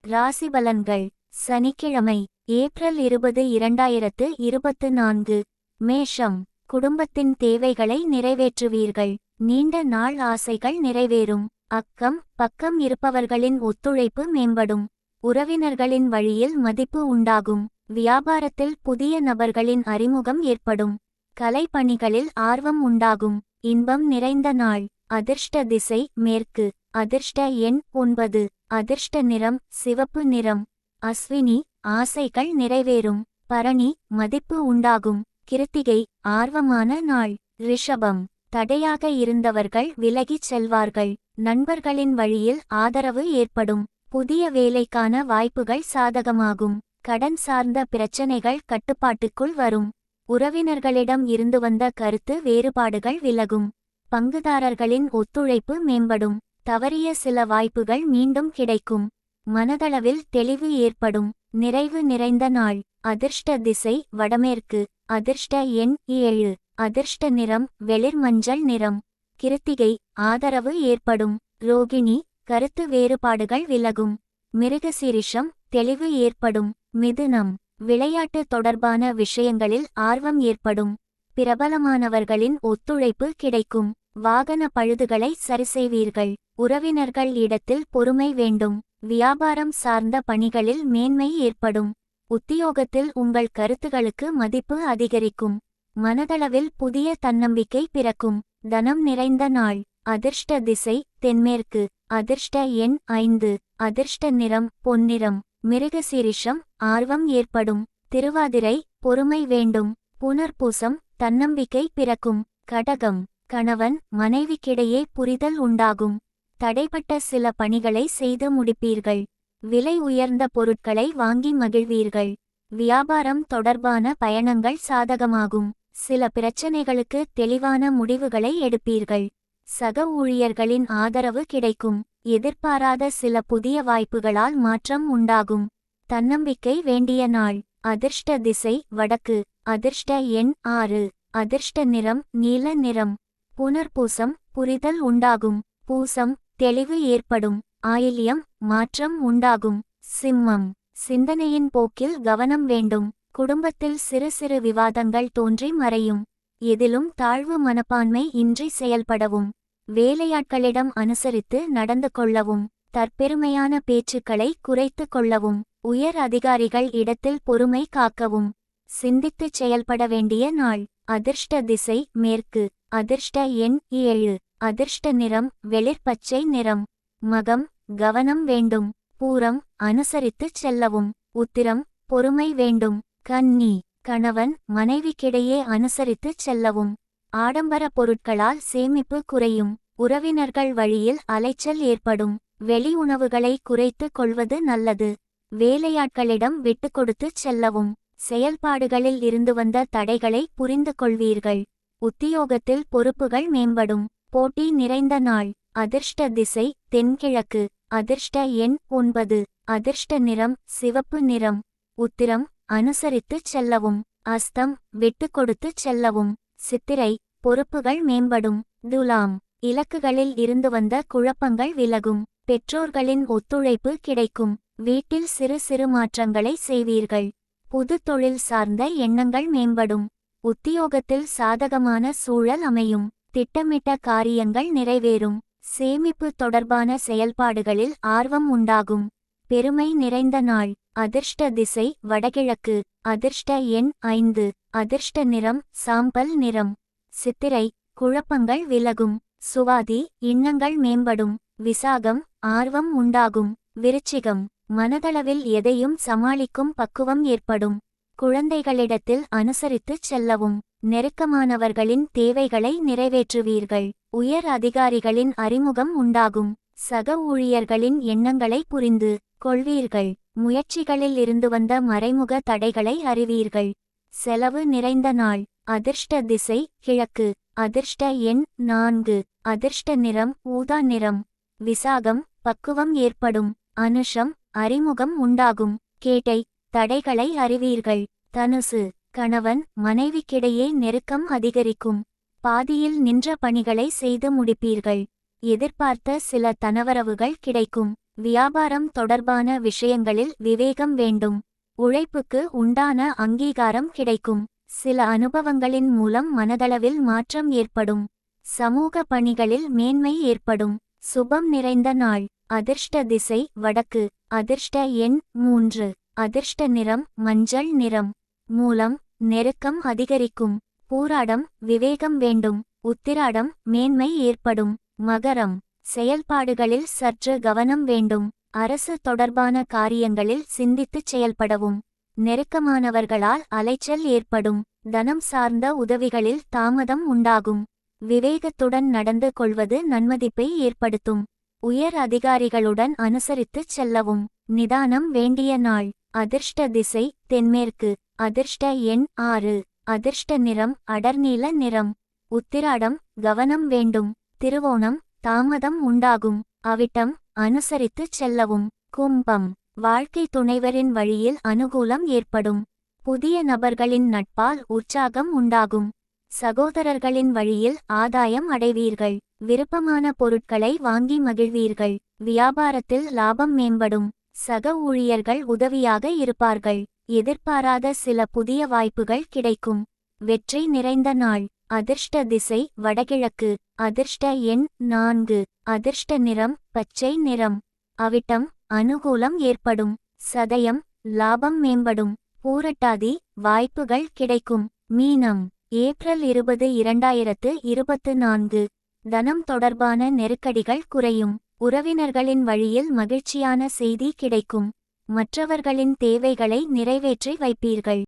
ராசிபலன்கள். சனிக்கிழமை, ஏப்ரல் 20, 2024. மேஷம். குடும்பத்தின் தேவைகளை நிறைவேற்றுவீர்கள். நீண்ட நாள் ஆசைகள் நிறைவேறும். அக்கம் பக்கம் இருப்பவர்களின் ஒத்துழைப்பு மேம்படும். உறவினர்களின் வழியில் மதிப்பு உண்டாகும். வியாபாரத்தில் புதிய நபர்களின் அறிமுகம் ஏற்படும். கலைப்பணிகளில் ஆர்வம் உண்டாகும். இன்பம் நிறைந்த நாள். அதிர்ஷ்ட திசை மேற்கு. அதிர்ஷ்ட எண் 9. அதிர்ஷ்ட நிறம் சிவப்பு நிறம். அஸ்வினி, ஆசைகள் நிறைவேறும். பரணி, மதிப்பு உண்டாகும். கிருத்திகை, ஆர்வமான நாள். ரிஷபம். தடையாக இருந்தவர்கள் விலகிச் செல்வார்கள். நண்பர்களின் வழியில் ஆதரவு ஏற்படும். புதிய வேலைக்கான வாய்ப்புகள் சாதகமாகும். கடன் சார்ந்த பிரச்சனைகள் கட்டுப்பாட்டுக்குள் வரும். உறவினர்களிடம் இருந்து வந்த கருத்து வேறுபாடுகள் விலகும். பங்குதாரர்களின் ஒத்துழைப்பு மேம்படும். தவறிய சில வாய்ப்புகள் மீண்டும் கிடைக்கும். மனதளவில் தெளிவு ஏற்படும். நிறைவு நிறைந்த நாள். அதிர்ஷ்ட திசை வடமேற்கு. அதிர்ஷ்ட எண் 7. அதிர்ஷ்ட நிறம் வெளிர் மஞ்சள் நிறம். கிருத்திகை, ஆதரவு ஏற்படும். ரோகிணி, கருத்து வேறுபாடுகள் விலகும். மிருகசீரிஷம், தெளிவு ஏற்படும். மிதுனம். விளையாட்டு தொடர்பான விஷயங்களில் ஆர்வம் ஏற்படும். பிரபலமானவர்களின் ஒத்துழைப்பு கிடைக்கும். வாகன பழுதுகளை சரிசெய்வீர்கள். உறவினர்கள் இடத்தில் பொறுமை வேண்டும். வியாபாரம் சார்ந்த பணிகளில் மேன்மை ஏற்படும். உத்தியோகத்தில் உங்கள் கருத்துகளுக்கு மதிப்பு அதிகரிக்கும். மனதளவில் புதிய தன்னம்பிக்கை பிறக்கும். தனம் நிறைந்த நாள். அதிர்ஷ்ட திசை தென்மேற்கு. அதிர்ஷ்ட எண் 5. அதிர்ஷ்ட நிறம் பொன்னிறம். மிருகசீரிஷம், ஆர்வம் ஏற்படும். திருவாதிரை, பொறுமை வேண்டும். புனர்பூசம், தன்னம்பிக்கை பிறக்கும். கடகம். கணவன் மனைவிக்கிடையே புரிதல் உண்டாகும். தடைப்பட்ட சில பணிகளை செய்து முடிப்பீர்கள். விலை உயர்ந்த பொருட்களை வாங்கி மகிழ்வீர்கள். வியாபாரம் தொடர்பான பயணங்கள் சாதகமாகும். சில பிரச்சனைகளுக்கு தெளிவான முடிவுகளை எடுப்பீர்கள். சக ஊழியர்களின் ஆதரவு கிடைக்கும். எதிர்பாராத சில புதிய வாய்ப்புகளால் மாற்றம் உண்டாகும். தன்னம்பிக்கை வேண்டிய நாள். அதிர்ஷ்ட திசை வடக்கு. அதிர்ஷ்ட எண் 6. அதிர்ஷ்ட நிறம் நீல நிறம். புனர்பூசம், புரிதல் உண்டாகும். பூசம், தெளிவு ஏற்படும். ஆயில்யம், மாற்றம் உண்டாகும். சிம்மம். சிந்தனையின் போக்கில் கவனம் வேண்டும். குடும்பத்தில் சிறு சிறு விவாதங்கள் தோன்றி மறையும். எதிலும் தாழ்வு மனப்பான்மை இன்றி செயல்படவும். வேலையாட்களிடம் அனுசரித்து நடந்து கொள்ளவும். தற்பெருமையான பேச்சுக்களை குறைத்து கொள்ளவும். உயர் அதிகாரிகள் இடத்தில் பொறுமை காக்கவும். சிந்தித்துச் செயல்பட வேண்டிய நாள். அதிர்ஷ்ட திசை மேற்கு. அதிர்ஷ்ட எண் 7. அதிர்ஷ்ட நிறம் வெளிர் பச்சை நிறம். மகம், கவனம் வேண்டும். பூரம், அனுசரித்துச் செல்லவும். உத்திரம், பொறுமை வேண்டும். கன்னி. கணவன் மனைவிக்கிடையே அனுசரித்துச் செல்லவும். ஆடம்பர பொருட்களால் சேமிப்பு குறையும். உறவினர்கள் வழியில் அலைச்சல் ஏற்படும். வெளி உணவுகளை குறைத்து கொள்வது நல்லது. வேலையாட்களிடம் விட்டுக்கொடுத்துச் செல்லவும். செயல்பாடுகளில் இருந்து வந்த தடைகளை புரிந்து கொள்வீர்கள். உத்தியோகத்தில் பொறுப்புகள் மேம்படும். போட்டி நிறைந்த நாள். அதிர்ஷ்ட திசை தென்கிழக்கு. அதிர்ஷ்ட எண் 9. அதிர்ஷ்ட நிறம் சிவப்பு நிறம். உத்திரம், அனுசரித்துச் செல்லவும். அஸ்தம், விட்டுக்கொடுத்துச் செல்லவும். சித்திரை, பொறுப்புகள் மேம்படும். துலாம். இலக்குகளில் இருந்து வந்த குழப்பங்கள் விலகும். பெற்றோர்களின் ஒத்துழைப்பு கிடைக்கும். வீட்டில் சிறு சிறு மாற்றங்களை செய்வீர்கள். புது தொழில் சார்ந்த எண்ணங்கள் மேம்படும். உத்தியோகத்தில் சாதகமான சூழல் அமையும். திட்டமிட்ட காரியங்கள் நிறைவேறும். சேமிப்பு தொடர்பான செயல்பாடுகளில் ஆர்வம் உண்டாகும். பெருமை நிறைந்த நாள். அதிர்ஷ்ட திசை வடகிழக்கு. அதிர்ஷ்ட எண் 5. அதிர்ஷ்ட நிறம் சாம்பல் நிறம். சித்திரை, குழப்பங்கள் விலகும். சுவாதி, எண்ணங்கள் மேம்படும். விசாகம், ஆர்வம் உண்டாகும். விருச்சிகம். மனதளவில் எதையும் சமாளிக்கும் பக்குவம் ஏற்படும். குழந்தைகளிடத்தில் அனுசரித்துச் செல்லவும். நெருக்கமானவர்களின் தேவைகளை நிறைவேற்றுவீர்கள். உயர் அதிகாரிகளின் அறிமுகம் உண்டாகும். சக ஊழியர்களின் எண்ணங்களை புரிந்து கொள்வீர்கள். முயற்சிகளில் இருந்து வந்த மறைமுக தடைகளை அறிவீர்கள். செலவு நிறைந்த நாள். அதிர்ஷ்ட திசை கிழக்கு. அதிர்ஷ்ட எண் 4. அதிர்ஷ்ட நிறம் ஊதா நிறம். விசாகம், பக்குவம் ஏற்படும். அனுஷம், அறிமுகம் உண்டாகும். கேட்டை, தடைகளை அறிவீர்கள். தனுசு. கணவன் மனைவிக்கிடையே நெருக்கம் அதிகரிக்கும். பாதியில் நின்ற பணிகளை செய்து முடிப்பீர்கள். எதிர்பார்த்த சில தனவரவுகள் கிடைக்கும். வியாபாரம் தொடர்பான விஷயங்களில் விவேகம் வேண்டும். உழைப்புக்கு உண்டான அங்கீகாரம் கிடைக்கும். சில அனுபவங்களின் மூலம் மனதளவில் மாற்றம் ஏற்படும். சமூக பணிகளில் மேன்மை ஏற்படும். சுபம் நிறைந்த நாள். அதிர்ஷ்ட திசை வடக்கு. அதிர்ஷ்ட எண் 3. அதிர்ஷ்ட நிறம் மஞ்சள் நிறம். மூலம் நெருக்கம் அதிகரிக்கும். பூராடம் விவேகம் வேண்டும். உத்திராடம் மேன்மை ஏற்படும். மகரம் செயல்பாடுகளில் சற்று கவனம் வேண்டும். அரசு தொடர்பான காரியங்களில் சிந்தித்துச் செயல்படவும். நெருக்கமானவர்களால் அலைச்சல் ஏற்படும். தனம் சார்ந்த உதவிகளில் தாமதம் உண்டாகும். விவேகத்துடன் நடந்து கொள்வது நன்மதிப்பை ஏற்படுத்தும். உயர் அதிகாரிகளுடன் அனுசரித்துச் செல்லவும். நிதானம் வேண்டிய நாள். அதிர்ஷ்ட திசை தென்மேற்கு. அதிர்ஷ்ட எண் 6. அதிர்ஷ்ட நிறம் அடர்நீல நிறம். உத்திராடம் கவனம் வேண்டும். திருவோணம் தாமதம் உண்டாகும். அவிட்டம் அனுசரித்துச் செல்லவும். கும்பம் வாழ்க்கை துணைவரின் வழியில் அனுகூலம் ஏற்படும். புதிய நபர்களின் நட்பால் உற்சாகம் உண்டாகும். சகோதரர்களின் வழியில் ஆதாயம் அடைவீர்கள். விருப்பமான பொருட்களை வாங்கி மகிழ்வீர்கள். வியாபாரத்தில் லாபம் மேம்படும். சக ஊழியர்கள் உதவியாக இருப்பார்கள். எதிர்பாராத சில புதிய வாய்ப்புகள் கிடைக்கும். வெற்றி நிறைந்த நாள். அதிர்ஷ்ட திசை வடகிழக்கு. அதிர்ஷ்ட எண் 4. அதிர்ஷ்ட நிறம் பச்சை நிறம். அவிட்டம் அனுகூலம் ஏற்படும். சதயம் லாபம் மேம்படும். பூரட்டாதி வாய்ப்புகள் கிடைக்கும். மீனம் ஏப்ரல் 20, 2024. தனம் தொடர்பான நெருக்கடிகள் குறையும். உறவினர்களின் வழியில் மகிழ்ச்சியான செய்தி கிடைக்கும். மற்றவர்களின் தேவைகளை நிறைவேற்றி வைப்பீர்கள்.